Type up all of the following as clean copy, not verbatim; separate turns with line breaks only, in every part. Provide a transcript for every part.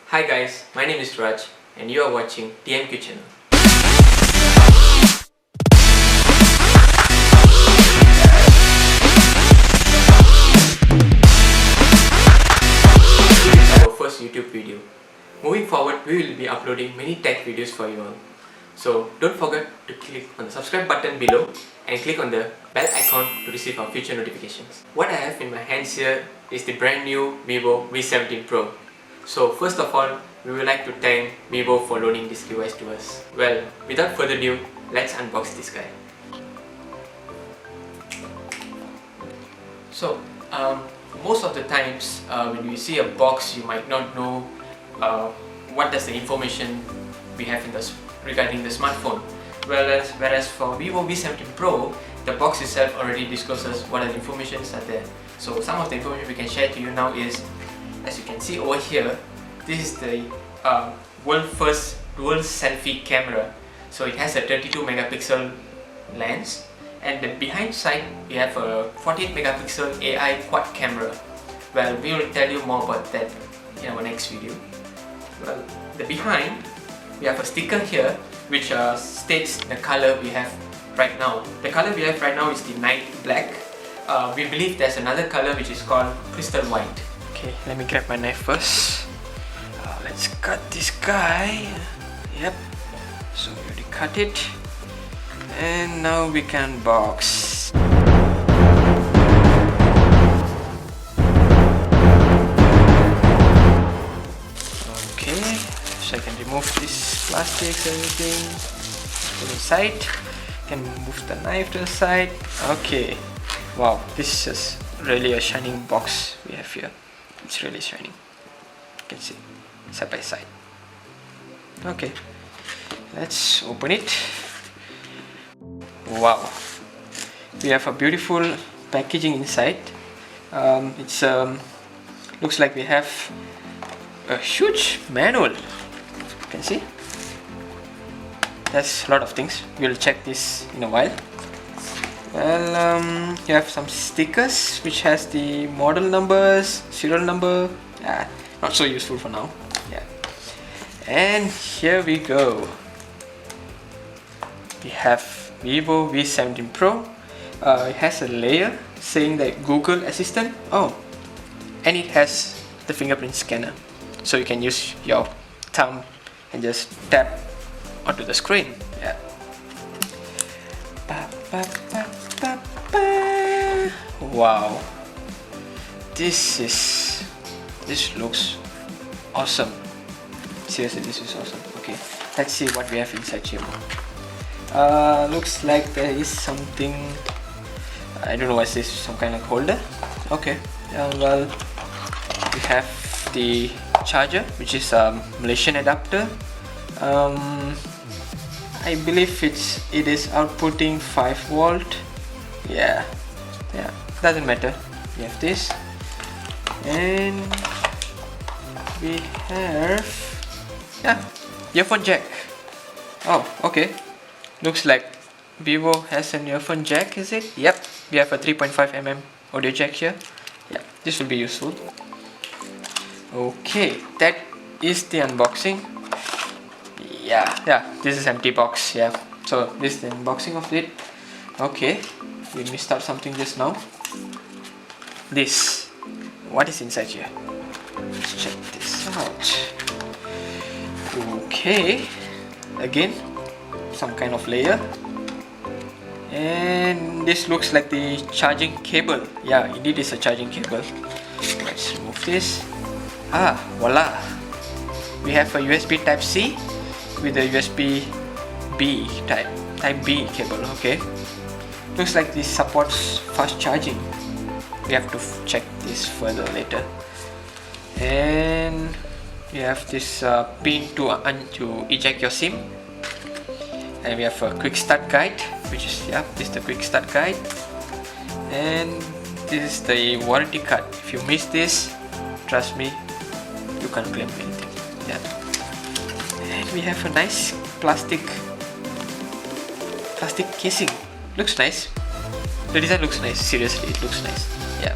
Hi guys, my name is Raj and you are watching TMQ channel. This is our first YouTube video. Moving forward, we will be uploading many tech videos for you all. So don't forget to click on the subscribe button below and click on the bell icon to receive our future notifications. What I have in my hands here is the brand new Vivo V17 Pro. So first of all, we would like to thank Vivo for loaning this device to us. Well, without further ado, let's unbox this guy. So, most of the times when you see a box, you might not know what does the information we have in regarding the smartphone. Whereas for Vivo V17 Pro, the box itself already discloses what are the informations are there. So some of the information we can share to you now is, as you can see over here, this is the world's first dual selfie camera. So it has a 32 megapixel lens, and the behind side we have a 48 megapixel AI quad camera. Well, we will tell you more about that in our next video. Well, the behind we have a sticker here which states the color we have right now. The color we have right now is the night black. We believe there's another color which is called crystal white. Okay, let me grab my knife first. Let's cut this guy. Yep, so we already cut it, and now we can box. Okay, so I can remove this plastics, everything to the side. Can move the knife to the side. Okay, wow, this is really a shining box we have here. It's really shining. You can see side by side. Okay, let's open it. Wow, we have a beautiful packaging inside. It's looks like we have a huge manual. You can see there's a lot of things. We'll check this in a while. Well, you have some stickers which has the model numbers, serial number. Not so useful for now. Yeah, and here we go. We have Vivo V17 Pro. It has a layer saying that Google Assistant. Oh, and it has the fingerprint scanner, so you can use your thumb and just tap onto the screen. Yeah. Wow, this looks awesome. Seriously, this is awesome. Okay, let's see what we have inside here. Looks like there is something, I don't know what's this, some kind of holder. Okay, well, we have the charger, which is a Malaysian adapter. I believe it is outputting 5 volt. Yeah, doesn't matter. We have this, and we have earphone jack. Oh, okay. Looks like Vivo has an earphone jack, is it? Yep, we have a 3.5mm audio jack here. Yeah, this will be useful. Okay, that is the unboxing. Yeah, this is empty box. Yeah, so this is the unboxing of it. Okay, we missed out something just now. This, what is inside here? Let's check this out. Okay, again, some kind of layer, and this looks like the charging cable. Yeah, indeed it's a charging cable. Let's remove this. Voila, we have a USB type C with a USB B type B cable. Okay, looks like this supports fast charging. We have to check this further later. And we have this pin to eject your SIM, and we have a quick start guide, which is, this is the quick start guide, and this is the warranty card. If you miss this, trust me, you can't claim anything. Yeah, and we have a nice plastic casing. Looks nice. The design looks nice. Seriously, it looks nice. Yeah,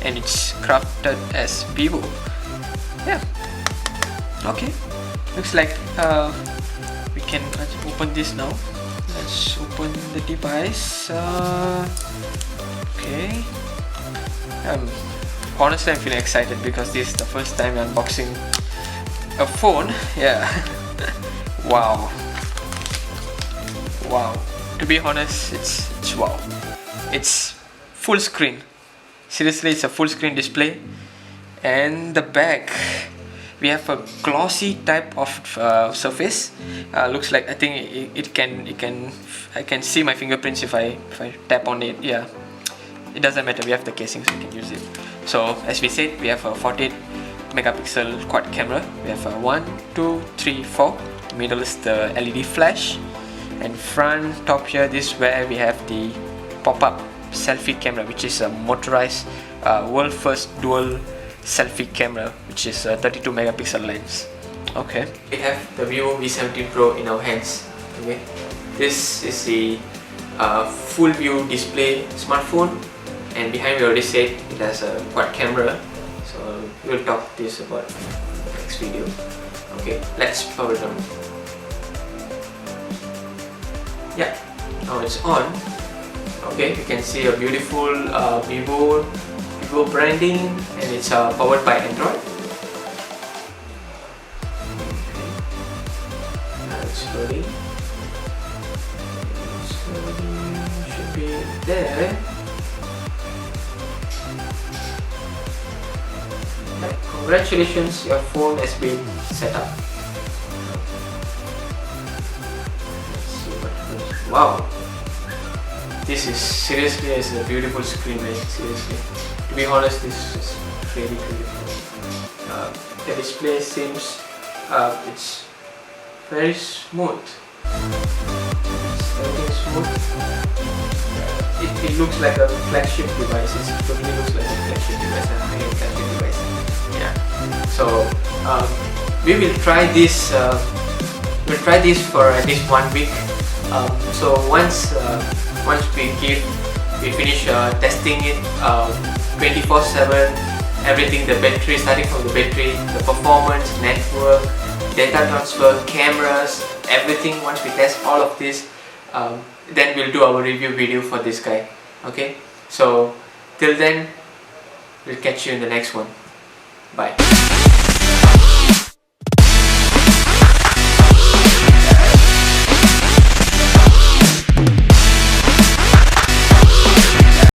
and it's crafted as Vivo. Yeah, Okay, looks like we can open this now. Let's open the device. Okay. Honestly, I'm feeling excited because this is the first time I'm unboxing a phone. Yeah. Wow. Wow. To be honest, it's wow. It's full screen. Seriously, it's a full screen display. And the back, we have a glossy type of surface. Looks like, I think I can see my fingerprints if I tap on it. Yeah, it doesn't matter, we have the casing, so we can use it. So as we said, we have a 48 megapixel quad camera. We have a 1, 2, 3, 4. Middle is the LED flash, and front top here, this is where we have the pop-up selfie camera, which is a motorized world first dual selfie camera, which is a 32 megapixel lens. Okay, we have the Vivo V17 Pro in our hands. Okay, this is the full view display smartphone, and behind we already said it has a quad camera, so we'll talk this about next video. Okay, let's power it on. Yeah, now it's on. Okay, you can see a beautiful Vivo branding, and it's powered by Android. Now it's loading. Should be there. Yeah, congratulations, your phone has been set up. Let's see what happens. Wow, this is seriously is a beautiful screen, man. Seriously. To be honest, this is really beautiful. The display seems it's very smooth. It's very smooth. It looks like a flagship device. It totally looks like a flagship device, a high-end flagship device. Yeah. So we will try this. We'll try this for at least 1 week. So once we finish testing it 24/7, everything, the battery, starting from the battery, the performance, network, data transfer, cameras, everything. Once we test all of this, then we'll do our review video for this guy. Okay, so till then, we'll catch you in the next one. Bye.